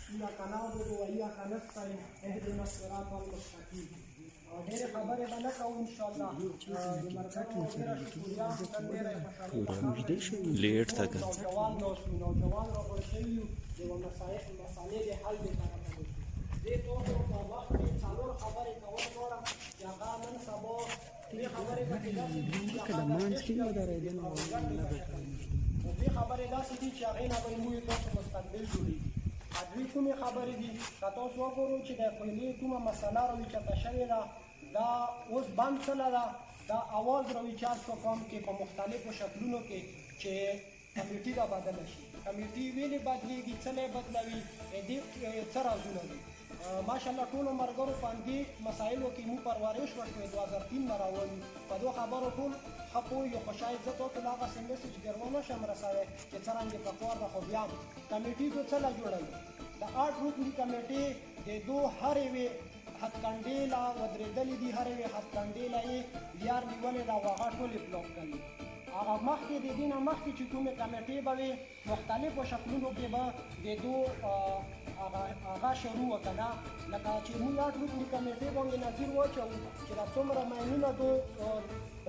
إياك نعبد وإياك نستعين اهدنا الصراط المستقيم. ډېرې خبرې به نه کوو انشاءالله. د ملګرو ډېره شکریه. نن ډېره خوشحالي لیټ تا که نوجوان راغونډ شوي یو د یوه مسالې د حل دپاره کولی شو. دې توګه په وخت کې څلور خبرې کول غواړم چې هغه نن سبا دې خبرې پکې داسې دي چې هغه دې خبرې داسې دي چې هغې نه به موږ تاسو مستقبل جوړېږي. دوی کومې خبرې دي که تاسو وګورو چې د کویلې کومه مسله راویچته شوې ده دا اوس بند شوله ده. دا اواز راویچات شو قوم کې په مختلفو شکلونو کې چې کمیټي به بدله شي. کمیټي ولې بدلېږي، څه نه بدلوي، دې څه رازونه دي. ماشاءالله ټولو ملګرو په همدې مسایلو کې موږ پرورش وکړو 2003 نه راولو. په دو خبرو ټول ښه پوهېږو، خو شاید زه تاسو ته هغسې میسج ګرمه نه شم رسوی چې څرنګې پکار ده. خو بیا کمیټي دو څه له جوړوي؟ د 8 رکني کمیټې د دو هرې وې هتکنډې له ودرېدلې دي، هرې وې هتکنډې له یې لیار نیولې ده او هغه ټولې بلاک کوي. هغه مخکې د دې نه مخکې چې کومې کمیټې به وې مختلفو شکلونو کې به د دو هغه شروع وکړه. لکه چې موږ 8 رکني کمیټې باندې نظیر واچوو چې دا څومره ماینونه دو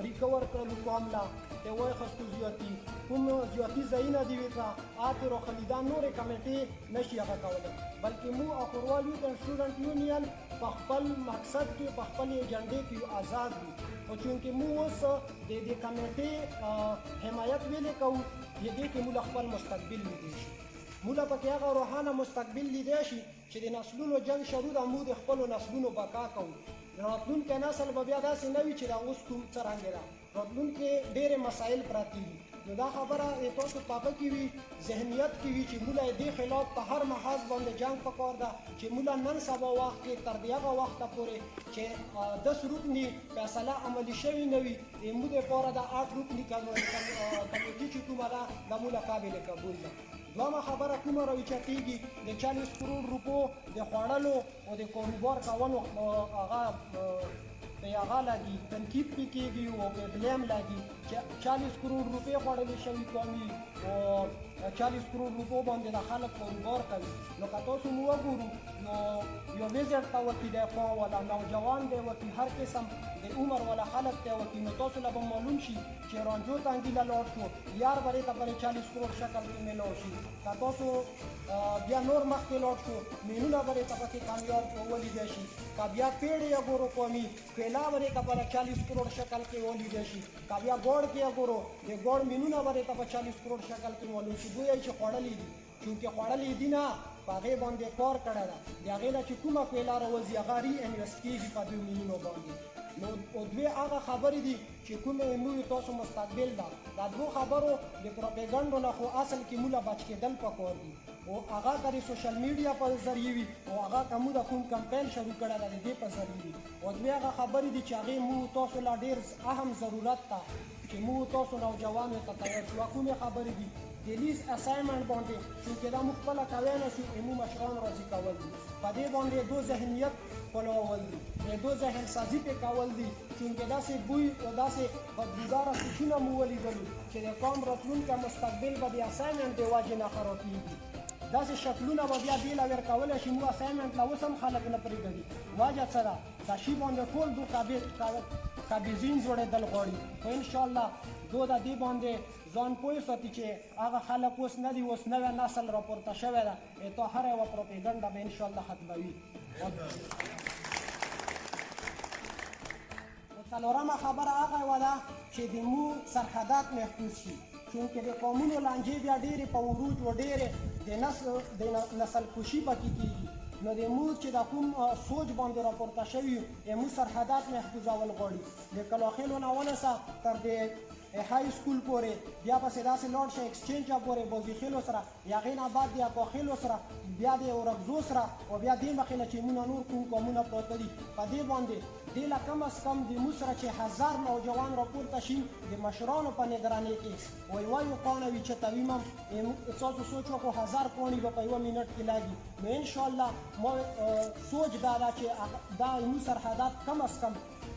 ریکور کړلو قوم له د واخیستو زیاتي کوم زیاتي ځایونه دي وي که آتې راخلي دا نورې کمیټې نه شي هغه کولی، بلکې موږ اخوروال یوت اینډ سټوډنټ یونین په خپل مقصد کې په خپلې ایجنډې کې آزاد وي. خو چونکې موږ اوس د دې کمیټې حمایت ویلې کوو، د دې کې موږ خپل مستقبل لیدی شي. موږ پکې هغه روښانه مستقبل لیدی شي چې د نسلونو جنګ شروع ده، موږ د خپلو نسلونو بقا کوو. راتلونکی نسل به بیا داسې نه وي چې دا اوس کوم څرنګې ده. راتلونکي ډېرې مسایل پراته وي. نو دا خبره تاسو په هغه کې وي، ذهنیت کې وي چې موږ دې خلاف په هر محاذ باندې جنګ پکار ده چې موږ نن سبا وخت کې تر دې هغه وخته پورې چې 10 رکني فیصله عملي شوي نه وي، موږ دپاره د 8 رکني کمیټې چې کومه ده دا موږ قابل قبول ده. دوامه خبره کومه راوچتېږي د 40 کروڑ روپو د خوړلو او د کاروبار کولو هغه هغه لګي تنقید پې کېږي او پې بلیم لګي چې 40 کروڑ روپۍ خوړلې شوي قومي او 40 کروڑ روپو باندې د خلک کاروبار کوي. نو که تاسو مو وګورو نو یو ویزټ ته وکي دی قوم والا نوجوان دی وکي هر قسم د عمر والا خلک دی وکي، نو تاسو له به معلوم شي چې رانجو تانګي له لاړ شو یار برې ته پرې 40 کروڑ شکل کې میلاو شي. که تاسو بیا نور مخکې لاړ شو مینونه برې ته پکې کامیاب ولیدی شي. که بیا پیړې یې ګورو قومي کیلا برې ته پرې 40 کروڑ شکل کې ولیدی شي. که بیا ګوړ کې یې ګورو د ګوړ مینونه برې ته په 40 کروڑ شکل کې معلوم شي. دوی چې خوړلې دي، چونکې خوړلې دي نه په هغې باندې کار کړی ده، د هغې نه چې کومه پیلا راوځي هغه ری انویسټ کېږي په دوی مینونو باندې. نو دوی هغه خبرې دي چې کومې موږ تاسو مستقبل ده. دا دوه خبرو د پروپیګنډو نه خو اصل کې موږ بچ کېدل پکار دي، او هغه که د سوشل میډیا په ذریعه وي او هغه که موږ کوم کمپین شروع کړی ده د دې په ذریعه وي. او دوی هغه خبرې دي چې هغې موږ تاسو له ډېر اهم ضرورت ده چې موږ تاسو نوجوانو ته تیار شو. کومې خبرې دي د لیز اسایمنټ باندې چونکې دا موږ خپله کوی نه شو، موږ مشران راضي کول دي. په دې باندې دو ذهنیت خپلول دي، د دو ذهن سازي پې کول دي، چونکې داسې بوی او داسې بدبوداره سوچونه مو ولیدلو چې د قوم راتلونکی مستقبل به د اسایمنټ د وجې نه خرابېږي. داسې شکلونه به بیا بېله ورکولی شي. موږ اسایمنټ له اوس هم خلک نه پرېږدي. وجه څه ده؟ دا شي باندې ټول دو قابضین جوړېدل غواړي. خو انشاءالله دو د دې باندې ځان پوه ساتي چې هغه خلک اوس نه دي، اوس نوی نسل راپورته شوی ده. تا هره یوه پروپیګنډه به انشاءالله ختموي. څلورمه خبره هغه یوه ده چې د مو سرحدات محفوظ شي، چونکې د قومونو لانجې بیا ډېرې په وروج و ډېرې د نسل کشي پکې کېږي. نو د مو چې د کوم سوچ باندې راپورته شوي د مو سرحدات محفوظول غواړي. د کلاخېلو نه ونیسه تر د های سکول پورې، بیا پسې داسې لاړ شه ایکسچینجه پورې بازیخېلو سره، د هغې نه بعد د اکاخېلو سره، بیا د اورکزو سره، او بیا دې مخې نه چې مونږ نور کوم قومونه پراته دي په دې باندې دې له کم از کم د مو سره چې 1000 نوجوان راپورته شي د مشرانو په نګرانۍ کې او یوه پاڼه وي چې تویم هم ستاسو سوچ وکړو 1000 پاڼې به په یوه منټ کې لاګي. نو انشاءالله ما سوچ دا ده چې دا مو سرحدات کم از کم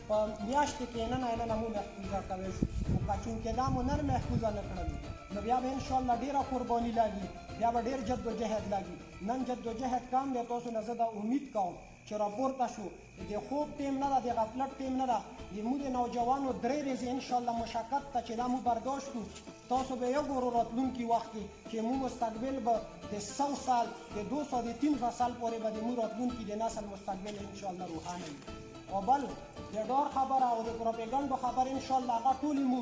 په میاشتې کې نن مو محفوظه کوی شو. که چونکې دا مو نن محفوظه نه کړل نو بیا به انشاءالله ډېره قرباني لاګي، بیا به ډېر جد و جهد لاګي. نن جدوجهد کام دی تاسو نه زه دا امید کوم چې راپورته شو د خوب ټیم نه ده د غفلت ټیم نه ده زموږ د نوجوانو 3 ورځې انشاءالله مشقت ته چې دا مو برداشت کړو تاسو به وګورو راتلونکي وخت کې چې مو مستقبل به د 100 سال د 200 د 300 سال پورې به د مو راتلونکي د نسل مستقبل انشاءالله روښانه وي او بل د ډار خبره او د پروپاګاندا خبره انشاءالله هغه ټولې مو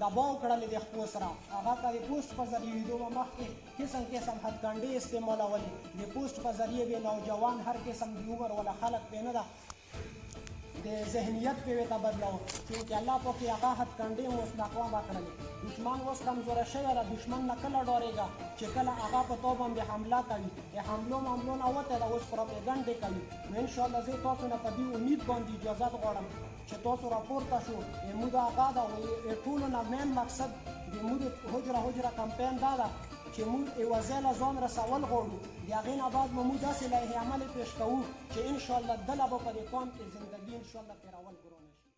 دباو کړلې د خپل سره هغه ته د پوسټ په ذریعه ویډیو مخکې قسم هتکانډې استعمالولې د پوسټ په ذریعه به نوجوان هر قسم د عمر ولا خلق به نه ده د ذهنیت په وته بدلاو چې الله پاک هغه هتکانډې مو ناکامه کړلې دشمن اوس کمزوره شوی ده دشمن نه کله ډارېږي چې کله هغه په تو باندې حمله کوي د حملو نه وته ده اوس پروپاګاندا کوي نو انشاءالله زه تاسو نه په دې امید باندې اجازه غواړم چې تاسو راپورته شو مو دا هغه ده ټولو نه مین مقصد د مو د حجره کمپین دا ده چې موږ ایوازې له ځان رسول غواړو د هغې نه بعد به موږ داسې لایحې عملې پیش کوو چې انشاءالله دله به په دې قوم کې زندګي انشاءالله تېرول ګرانه شي